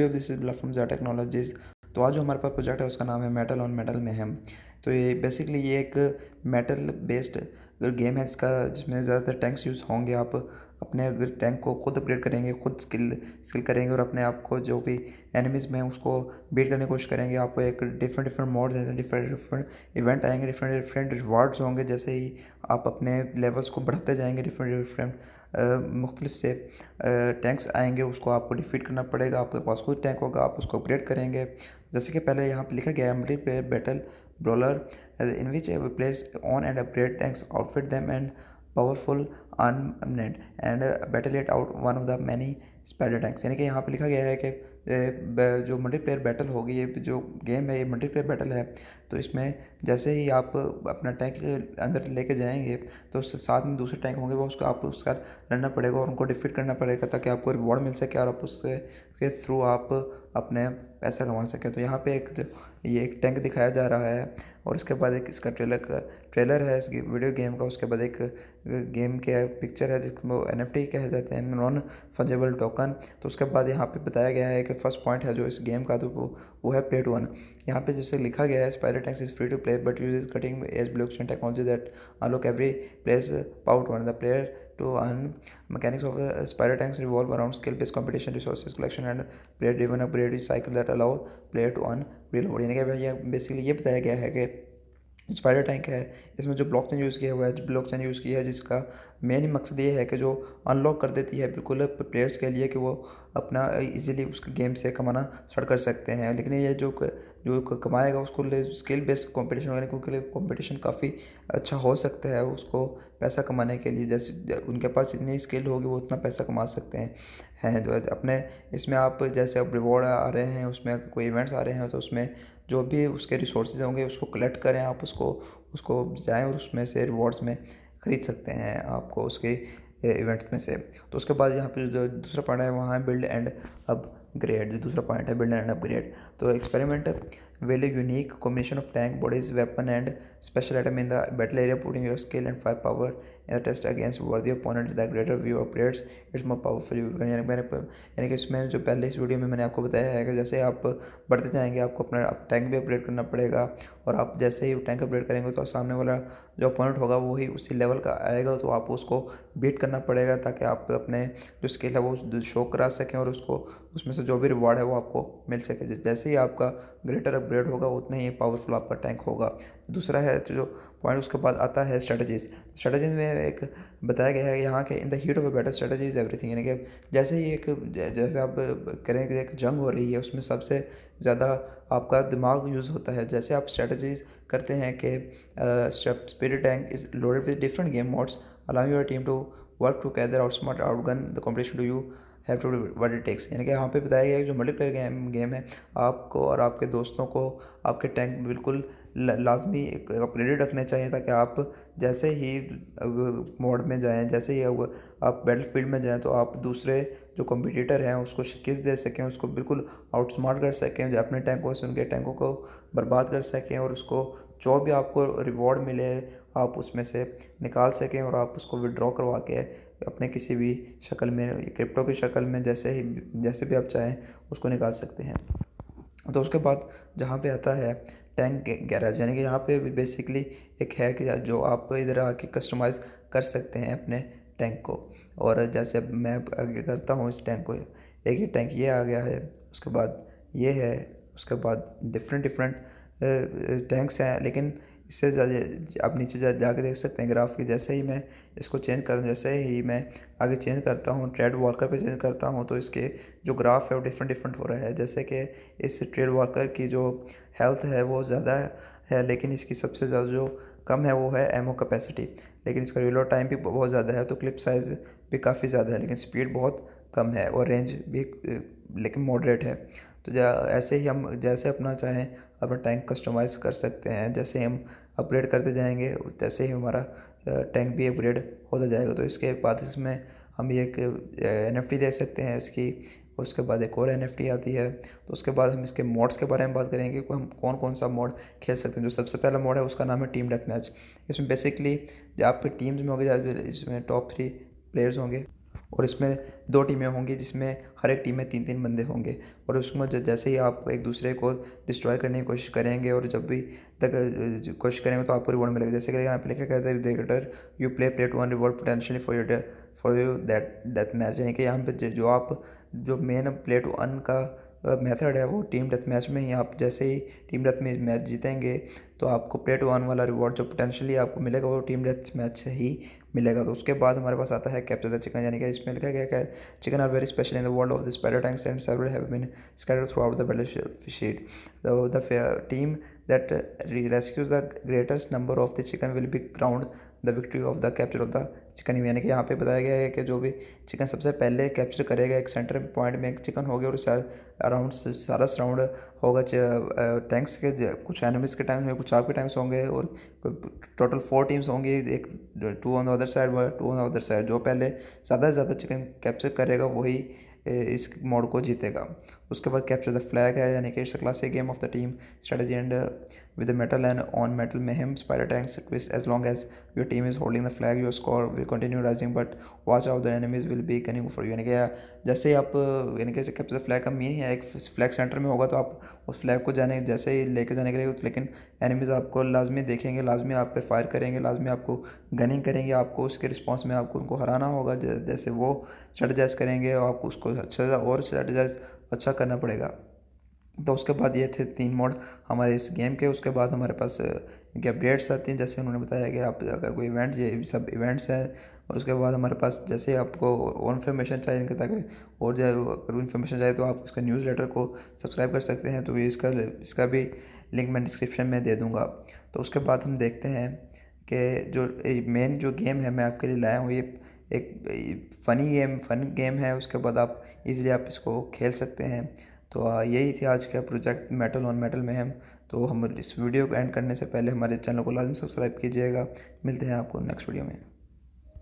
Of this is from ज़ा technologies. तो आज जो हमारे पास प्रोजेक्ट है उसका नाम है मेटल ऑन मेटल मेहम। तो ये बेसिकली ये एक मेटल बेस्ड गेम है जिसमें ज़्यादातर टैंक्स यूज़ होंगे। आप अपने अगर टैंक को खुद अपग्रेड करेंगे, खुद स्किल स्किल करेंगे और अपने आप को जो भी एनिमीज़ में उसको बीट करने की कोशिश करेंगे। आपको एक डिफरेंट डिफरेंट मोड्स हैं, डिफरेंट डिफरेंट इवेंट आएंगे, डिफरेंट डिफरेंट रिवार्ड्स होंगे। जैसे ही आप अपने लेवल्स को बढ़ाते जाएंगे, डिफरेंट डिफरेंट मुख्तलिफ से टैंक्स आएंगे, उसको आपको डिफीट करना पड़ेगा। आपके पास खुद टैंक होगा, आप उसको अपग्रेड करेंगे। जैसे कि पहले यहाँ पे लिखा गया है multiplayer battle brawler in which players on and upgrade tanks outfit them and powerful armament and battle it out one of the many spider tanks. यानी कि यहाँ पे लिखा गया है कि जो मल्टीप्लेयर बैटल होगी, ये जो गेम है ये मल्टीप्लेयर बैटल है। तो इसमें जैसे ही आप अपना टैंक अंदर लेके जाएंगे तो उससे साथ में दूसरे टैंक होंगे, वो उसको आपको उसका लड़ना पड़ेगा और उनको डिफीट करना पड़ेगा ताकि आपको रिवॉर्ड मिल सके और आप उससे के थ्रू आप अपने पैसा कमा सकें। तो यहाँ पे ये एक टैंक दिखाया जा रहा है और उसके बाद एक इसका ट्रेलर है इस वीडियो गेम का। उसके बाद एक गेम के पिक्चर है जिसको NFT कहे जाते हैं, नॉन फंजेबल टोकन। तो उसके बाद यहाँ पे बताया गया है कि फर्स्ट पॉइंट है जो इस गेम का, तो वो है प्ले टू अर्न। यहाँ पे जैसे लिखा गया है spider tanks is free to play but use cutting edge blockchain technology that unlock every players power to earn the player to earn. Mechanics of spider tanks revolve around skill-based competition, resources collection and player-driven upgrade cycle that allow player to earn real reward। यानी कि भैया basically ये बताया गया है कि spider tank है, इसमें जो ब्लॉकचेन यूज़ किया हुआ है, ब्लॉकचेन यूज़ किया है जिसका मेन ही मकसद ये है कि जो अनलॉक कर देती है बिल्कुल प्लेयर्स के लिए कि वो अपना इजीली उस गेम से कमाना स्टार्ट कर सकते हैं। लेकिन ये जो कमाएगा उसको स्किल बेस्ड कॉम्पिटिशन होगा, क्योंकि कॉम्पिटिशन काफ़ी अच्छा हो सकता है उसको पैसा कमाने के लिए। जैसे उनके पास जितनी स्किल होगी वो उतना पैसा कमा सकते हैं जो अपने इसमें आप जैसे अब रिवॉर्ड आ रहे हैं, उसमें कोई इवेंट्स आ रहे हैं तो उसमें जो भी उसके रिसोर्सेज होंगे उसको कलेक्ट करें, आप उसको उसको जाएँ और उसमें से रिवॉर्ड्स में ख़रीद सकते हैं आपको उसके इवेंट्स में से। तो उसके बाद यहाँ पे जो दूसरा पॉइंट है वहाँ है बिल्ड एंड अपग्रेड। जो दूसरा पॉइंट है बिल्ड एंड अपग्रेड, तो experiment value unique combination of tank bodies, weapon and special item in the battle area, putting your skill and firepower in a test against worthy opponent. The greater view upgrades it's more powerful। यानी कि इसमें जो पहले इस video में मैंने आपको बताया है कि जैसे आप बढ़ते जाएंगे आपको अपना टैंक भी अपग्रेड करना पड़ेगा और आप जैसे ही टैंक अपग्रेड करेंगे तो सामने वाला जो अपोनेंट होगा वही उसी लेवल का आएगा, तो आपको उसको बीट करना पड़ेगा ताकि आप अपने जो स्किल है वो शो करा सकें और उसको उसमें से जो भी रिवॉर्ड है वो आपको मिल सके। जैसे ही आपका ग्रेटर अपग्रेड होगा उतना ही पावरफुल आपका टैंक होगा। दूसरा है जो पॉइंट उसके बाद आता है स्ट्रेटजीज में एक बताया गया है यहाँ के in the heat of a battle strategy is everything. यानी कि जैसे ही जैसे आप करें कि एक जंग हो रही है उसमें सबसे ज़्यादा आपका दिमाग यूज़ होता है। जैसे आप स्ट्रेटजीज करते हैं कि spirit tank is loaded with different game modes allowing your team to work together outsmart outgun the competition to you have to what it takes. यानी कि यहाँ पे बताया गया है कि जो मल्टीप्लेयर गेम है आपको और आपके दोस्तों को आपके टैंक बिल्कुल लाजमी अपग्रेडेड रखने चाहिए ताकि आप जैसे ही मोड में जाएं, जैसे ही आप बैटल फील्ड में जाएं तो आप दूसरे जो कॉम्पिटिटर हैं उसको शिकस्त दे सकें, उसको बिल्कुल आउटस्मार्ट कर सकें, जो अपने टैंकों से उनके टैंकों को बर्बाद कर सकें और उसको जो भी आपको रिवॉर्ड मिले आप उसमें से निकाल सकें और आप उसको विड्रॉ करवा के अपने किसी भी शक्ल में क्रिप्टो की शक्ल में जैसे भी आप चाहें उसको निकाल सकते हैं। तो उसके बाद जहाँ पे आता है टैंक गैराज, यानी कि यहाँ पे बेसिकली एक है कि जो आप इधर आके कस्टमाइज़ कर सकते हैं अपने टैंक को। और जैसे अब मैं आगे करता हूँ इस टैंक को, एक ही टैंक ये आ गया है, उसके बाद ये है, उसके बाद डिफरेंट डिफरेंट टैंक्स हैं। लेकिन इससे ज़्यादा आप नीचे जाके देख सकते हैं ग्राफ की, जैसे ही मैं इसको चेंज करूँ, जैसे ही मैं आगे चेंज करता हूँ ट्रेड वॉकर पे चेंज करता हूँ तो इसके जो ग्राफ है वो डिफरेंट डिफरेंट हो रहा है। जैसे कि इस ट्रेड वॉकर की जो हेल्थ है वो ज़्यादा है लेकिन इसकी सबसे ज़्यादा जो कम है वो है एमओ कैपेसिटी, लेकिन इसका रीलोड टाइम भी बहुत ज़्यादा है, तो क्लिप साइज़ भी काफ़ी ज़्यादा है लेकिन स्पीड बहुत कम है और रेंज भी लेकिन मॉडरेट है। तो ऐसे ही हम जैसे अपना चाहें अपना टैंक कस्टमाइज़ कर सकते हैं। जैसे हम अपग्रेड करते जाएंगे वैसे ही हमारा टैंक भी अपग्रेड होता जाएगा। तो इसके बाद इसमें हम ये एक NFT देख सकते हैं इसकी, उसके बाद एक और NFT आती है। तो उसके बाद हम इसके मोड्स के बारे में बात करेंगे कि हम कौन कौन सा मोड खेल सकते हैं। जो सबसे पहला मोड है उसका नाम है टीम डेथ मैच। इसमें बेसिकली आपके टीम्स में होंगे, इसमें टॉप 3 प्लेयर्स होंगे और इसमें 2 टीमें होंगी जिसमें हर एक टीम में 3-3 बंदे होंगे और उसमें जैसे ही आप एक दूसरे को डिस्ट्रॉय करने की कोशिश करेंगे और जब भी तक कोशिश करेंगे तो आपको रिवॉर्ड मिलेगा। जैसे कि यहाँ पे लिखा गया है whether you play to earn reward potentially for you that death match, यानी कि यहाँ पे जो मेन प्ले टू अर्न का मेथड है वो टीम डेथ मैच में ही आप जैसे ही टीम डेथ में मैच जीतेंगे तो आपको प्ले टू अर्न वाला रिवॉर्ड जो पोटेंशियली आपको मिलेगा वो टीम डेथ मैच से ही मिलेगा। तो उसके बाद हमारे पास आता है कैप्चर द चिकन, यानी कि इसमें लिखा गया है chicken are very special in the world of the spider tanks and several have been scattered throughout the battle sheet. The team that rescues the greatest number of the chicken will be crowned the victory of the capture of the chicken, यानी कि यहाँ पे बताया गया है कि जो भी चिकन सबसे पहले कैप्चर करेगा एक सेंटर पॉइंट में एक चिकन होगा और अराउंड सारा सराउंड होगा टैंक्स के, कुछ एनिमीज़ के टैंक्स होंगे, कुछ आपके टैंक्स होंगे और टोटल 4 टीम्स होंगी, एक 2 on the other side 2 on the other side. जो पहले ज़्यादा से ज़्यादा चिकन कैप्चर करेगा वही इस मोड को जीतेगा। उसके बाद कैप्चर द फ्लैग है, यानी कि it's a classic game of the team strategy and with the metal and on metal mayhem spider tanks twist as long as your team is holding the flag your score will continue rising but watch out the enemies will be gunning for you, यानी कि जैसे ही आप यानी कि capture the flag का mean है एक flag centre में होगा तो आप उस फ्लैग को जाने जैसे ही लेके जाने के लिए, लेकिन एनिमीज़ आपको लाजमी देखेंगे, लाजमी आप पे फायर करेंगे, लाजमी आपको गनिंग करेंगे, आपको उसके रिस्पॉन्स में आपको उनको हराना होगा। जैसे वो स्ट्रेटजाइज करेंगे और आपको उसको अच्छा और स्ट्रेटजाइज अच्छा करना पड़ेगा। तो उसके बाद ये थे 3 मोड हमारे इस गेम के। उसके बाद हमारे पास इनके अपडेट्स आती हैं, जैसे उन्होंने बताया कि आप अगर कोई इवेंट, ये सब इवेंट्स हैं। और उसके बाद हमारे पास जैसे आपको और इन्फॉर्मेशन चाहिए इनके, ताकि और जो अगर इन्फॉर्मेशन चाहिए तो आप उसका न्यूज़लेटर को सब्सक्राइब कर सकते हैं, तो ये इसका भी लिंक मैं डिस्क्रिप्शन में दे दूँगा। तो उसके बाद हम देखते हैं कि जो मेन जो गेम है मैं आपके लिए लाया हूँ, ये एक फ़नी गेम है। उसके बाद आप इजीली आप इसको खेल सकते हैं। तो यही थी आज का प्रोजेक्ट मेटल ऑन मेटल मैहम। तो हम इस वीडियो को एंड करने से पहले हमारे चैनल को लाजमी सब्सक्राइब कीजिएगा। मिलते हैं आपको नेक्स्ट वीडियो में।